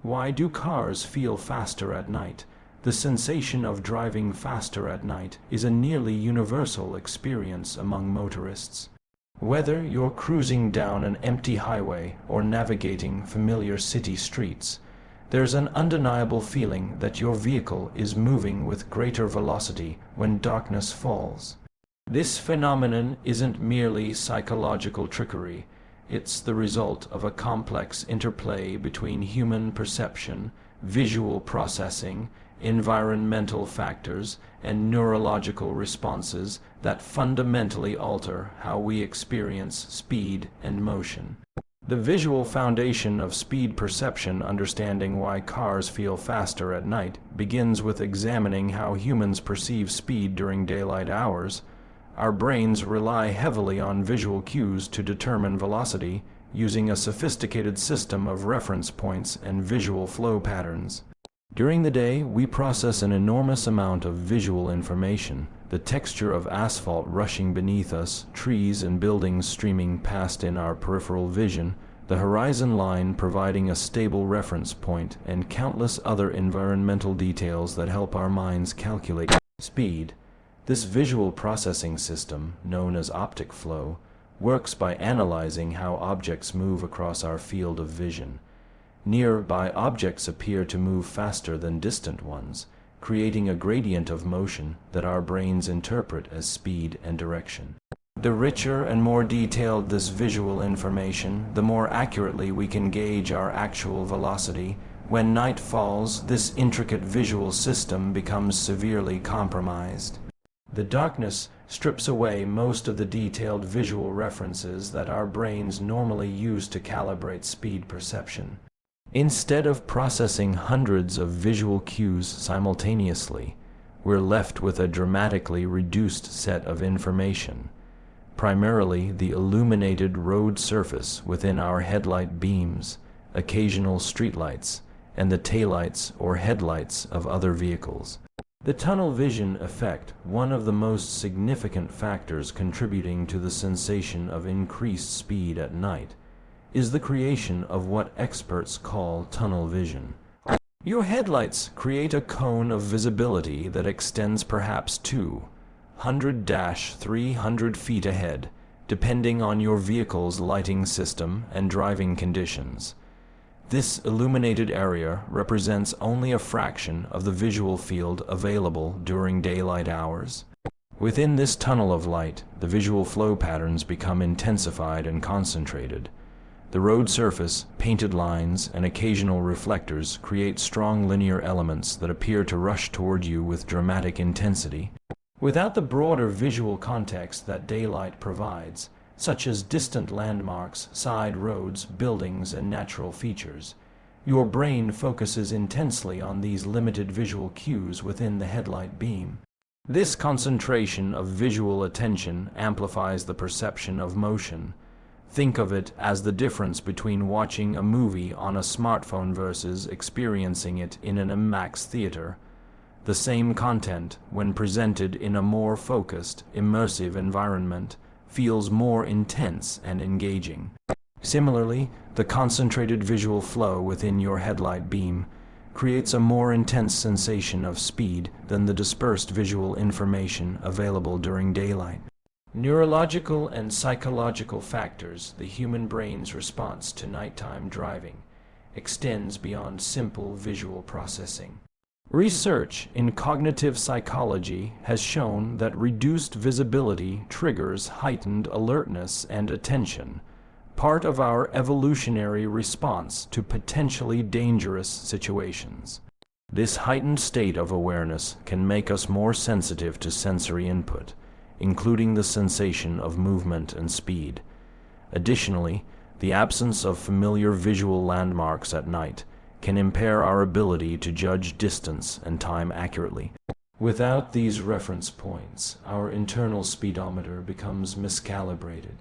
Why do cars feel faster at night? The sensation of driving faster at night is a nearly universal experience among motorists. Whether you're cruising down an empty highway or navigating familiar city streets, there's an undeniable feeling that your vehicle is moving with greater velocity when darkness falls. This phenomenon isn't merely psychological trickery. It's the result of a complex interplay between human perception, visual processing, environmental factors, and neurological responses that fundamentally alter how we experience speed and motion. The visual foundation of speed perception, understanding why cars feel faster at night, begins with examining how humans perceive speed during daylight hours. Our brains rely heavily on visual cues to determine velocity, using a sophisticated system of reference points and visual flow patterns. During the day, we process an enormous amount of visual information: the texture of asphalt rushing beneath us, trees and buildings streaming past in our peripheral vision, the horizon line providing a stable reference point, and countless other environmental details that help our minds calculate speed. This visual processing system, known as optic flow, works by analyzing how objects move across our field of vision. Nearby objects appear to move faster than distant ones, creating a gradient of motion that our brains interpret as speed and direction. The richer and more detailed this visual information, the more accurately we can gauge our actual velocity. When night falls, this intricate visual system becomes severely compromised. The darkness strips away most of the detailed visual references that our brains normally use to calibrate speed perception. Instead of processing hundreds of visual cues simultaneously, we're left with a dramatically reduced set of information, primarily the illuminated road surface within our headlight beams, occasional streetlights, and the taillights or headlights of other vehicles. The tunnel vision effect, one of the most significant factors contributing to the sensation of increased speed at night, is the creation of what experts call tunnel vision. Your headlights create a cone of visibility that extends perhaps 200-300 feet ahead, depending on your vehicle's lighting system and driving conditions. This illuminated area represents only a fraction of the visual field available during daylight hours. Within this tunnel of light, the visual flow patterns become intensified and concentrated. The road surface, painted lines, and occasional reflectors create strong linear elements that appear to rush toward you with dramatic intensity. Without the broader visual context that daylight provides, such as distant landmarks, side roads, buildings, and natural features, your brain focuses intensely on these limited visual cues within the headlight beam. This concentration of visual attention amplifies the perception of motion. Think of it as the difference between watching a movie on a smartphone versus experiencing it in an IMAX theater. The same content, when presented in a more focused, immersive environment, feels more intense and engaging. Similarly, the concentrated visual flow within your headlight beam creates a more intense sensation of speed than the dispersed visual information available during daylight. Neurological and psychological factors, the human brain's response to nighttime driving, extends beyond simple visual processing. Research in cognitive psychology has shown that reduced visibility triggers heightened alertness and attention, part of our evolutionary response to potentially dangerous situations. This heightened state of awareness can make us more sensitive to sensory input, including the sensation of movement and speed. Additionally, the absence of familiar visual landmarks at night can impair our ability to judge distance and time accurately. Without these reference points, our internal speedometer becomes miscalibrated.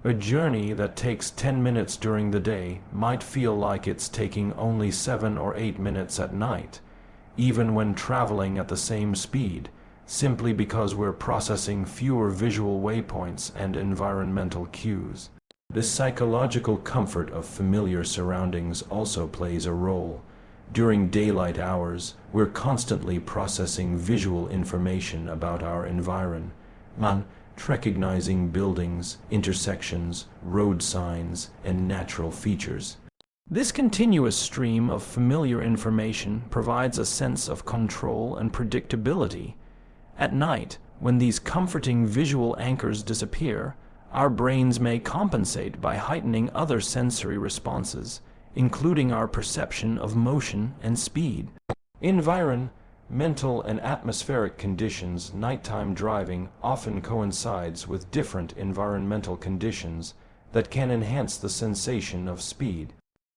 A journey that takes 10 minutes during the day might feel like it's taking only 7 or 8 minutes at night, even when traveling at the same speed, simply because we're processing fewer visual waypoints and environmental cues. The psychological comfort of familiar surroundings also plays a role. During daylight hours, we're constantly processing visual information about our environment, recognizing buildings, intersections, road signs, and natural features. This continuous stream of familiar information provides a sense of control and predictability. At night, when these comforting visual anchors disappear, our brains may compensate by heightening other sensory responses, including our perception of motion and speed. Environmental and atmospheric conditions. Nighttime driving often coincides with different environmental conditions that can enhance the sensation of speed.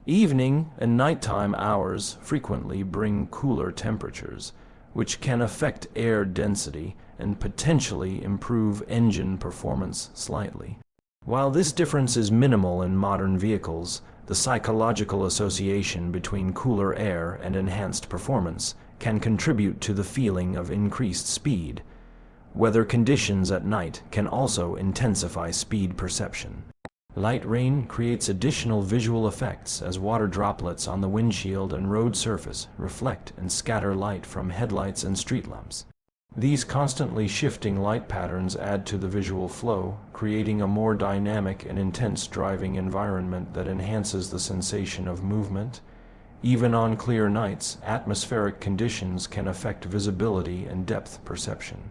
Evening and nighttime hours frequently bring cooler temperatures, which can affect air density and potentially improve engine performance slightly. While this difference is minimal in modern vehicles, the psychological association between cooler air and enhanced performance can contribute to the feeling of increased speed. Weather conditions at night can also intensify speed perception. Light rain creates additional visual effects as water droplets on the windshield and road surface reflect and scatter light from headlights and street lamps. These constantly shifting light patterns add to the visual flow, creating a more dynamic and intense driving environment that enhances the sensation of movement. Even on clear nights, atmospheric conditions can affect visibility and depth perception.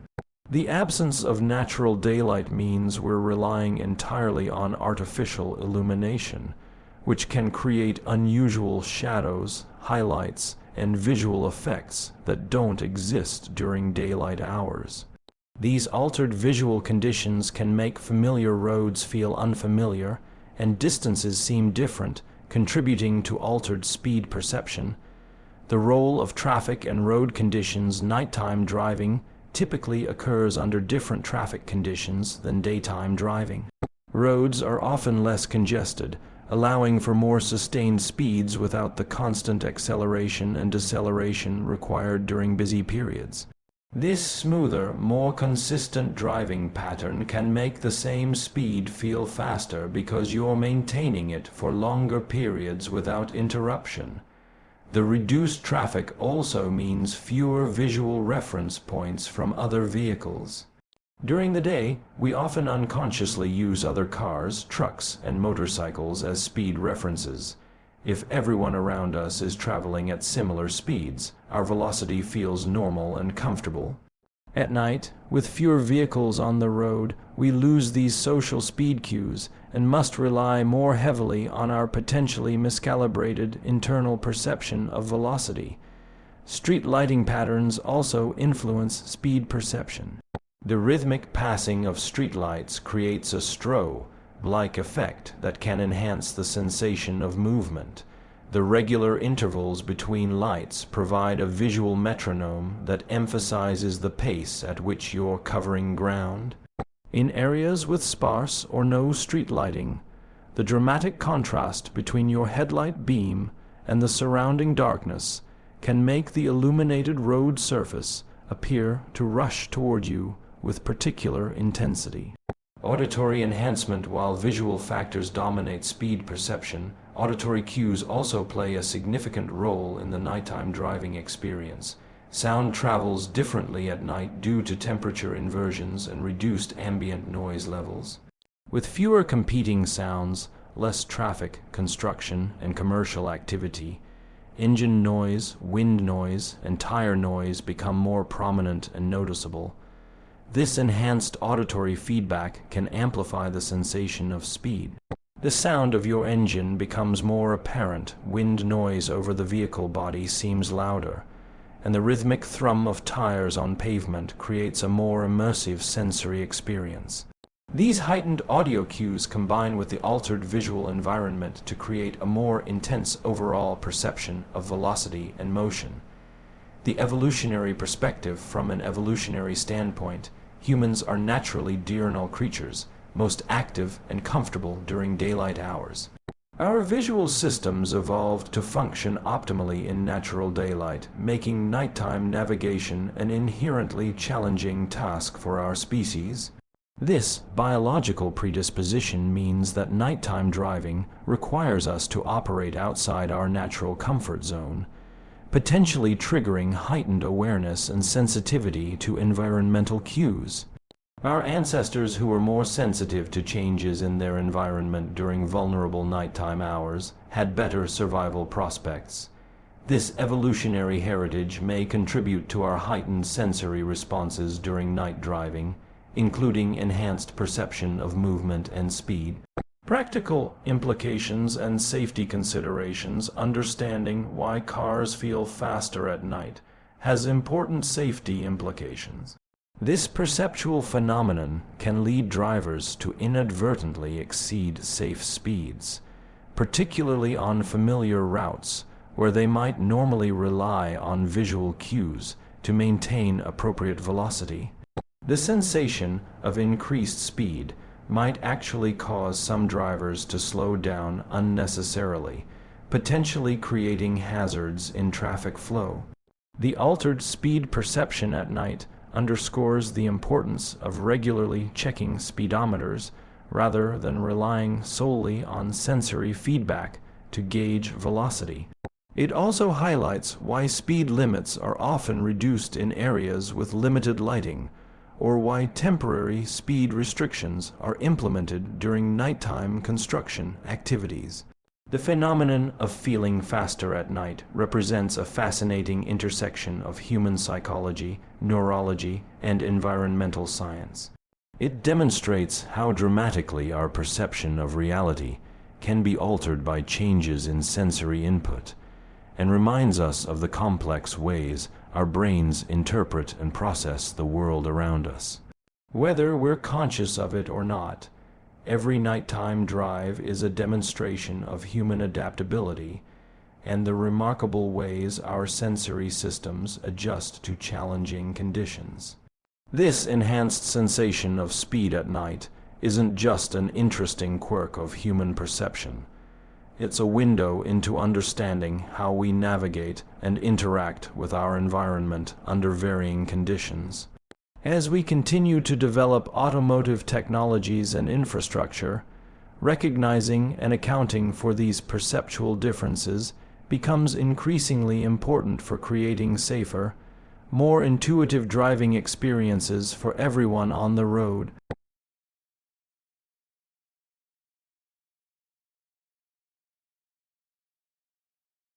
The absence of natural daylight means we're relying entirely on artificial illumination, which can create unusual shadows, highlights, and visual effects that don't exist during daylight hours. These altered visual conditions can make familiar roads feel unfamiliar and distances seem different, contributing to altered speed perception. The role of traffic and road conditions. Nighttime driving typically occurs under different traffic conditions than daytime driving. Roads are often less congested, allowing for more sustained speeds without the constant acceleration and deceleration required during busy periods. This smoother, more consistent driving pattern can make the same speed feel faster because you're maintaining it for longer periods without interruption. The reduced traffic also means fewer visual reference points from other vehicles. During the day, we often unconsciously use other cars, trucks, and motorcycles as speed references. If everyone around us is traveling at similar speeds, our velocity feels normal and comfortable. At night, with fewer vehicles on the road, we lose these social speed cues and must rely more heavily on our potentially miscalibrated internal perception of velocity. Street lighting patterns also influence speed perception. The rhythmic passing of streetlights creates a strobe-like effect that can enhance the sensation of movement. The regular intervals between lights provide a visual metronome that emphasizes the pace at which you're covering ground. In areas with sparse or no street lighting, the dramatic contrast between your headlight beam and the surrounding darkness can make the illuminated road surface appear to rush toward you with particular intensity. Auditory enhancement. While visual factors dominate speed perception, auditory cues also play a significant role in the nighttime driving experience. Sound travels differently at night due to temperature inversions and reduced ambient noise levels. With fewer competing sounds, less traffic, construction, and commercial activity, engine noise, wind noise, and tire noise become more prominent and noticeable. This enhanced auditory feedback can amplify the sensation of speed. The sound of your engine becomes more apparent, wind noise over the vehicle body seems louder, and the rhythmic thrum of tires on pavement creates a more immersive sensory experience. These heightened audio cues combine with the altered visual environment to create a more intense overall perception of velocity and motion. The evolutionary perspective. From an evolutionary standpoint, humans are naturally diurnal creatures, most active and comfortable during daylight hours. Our visual systems evolved to function optimally in natural daylight, making nighttime navigation an inherently challenging task for our species. This biological predisposition means that nighttime driving requires us to operate outside our natural comfort zone. potentially triggering heightened awareness and sensitivity to environmental cues. Our ancestors who were more sensitive to changes in their environment during vulnerable nighttime hours had better survival prospects. This evolutionary heritage may contribute to our heightened sensory responses during night driving, including enhanced perception of movement and speed. Practical implications and safety considerations. Understanding why cars feel faster at night has important safety implications. This perceptual phenomenon can lead drivers to inadvertently exceed safe speeds, particularly on familiar routes where they might normally rely on visual cues to maintain appropriate velocity. The sensation of increased speed might actually cause some drivers to slow down unnecessarily, potentially creating hazards in traffic flow. The altered speed perception at night underscores the importance of regularly checking speedometers rather than relying solely on sensory feedback to gauge velocity. It also highlights why speed limits are often reduced in areas with limited lighting, or why temporary speed restrictions are implemented during nighttime construction activities. The phenomenon of feeling faster at night represents a fascinating intersection of human psychology, neurology, and environmental science. It demonstrates how dramatically our perception of reality can be altered by changes in sensory input, and reminds us of the complex ways our brains interpret and process the world around us. Whether we're conscious of it or not, every nighttime drive is a demonstration of human adaptability and the remarkable ways our sensory systems adjust to challenging conditions. This enhanced sensation of speed at night isn't just an interesting quirk of human perception. It's a window into understanding how we navigate and interact with our environment under varying conditions. As we continue to develop automotive technologies and infrastructure, recognizing and accounting for these perceptual differences becomes increasingly important for creating safer, more intuitive driving experiences for everyone on the road.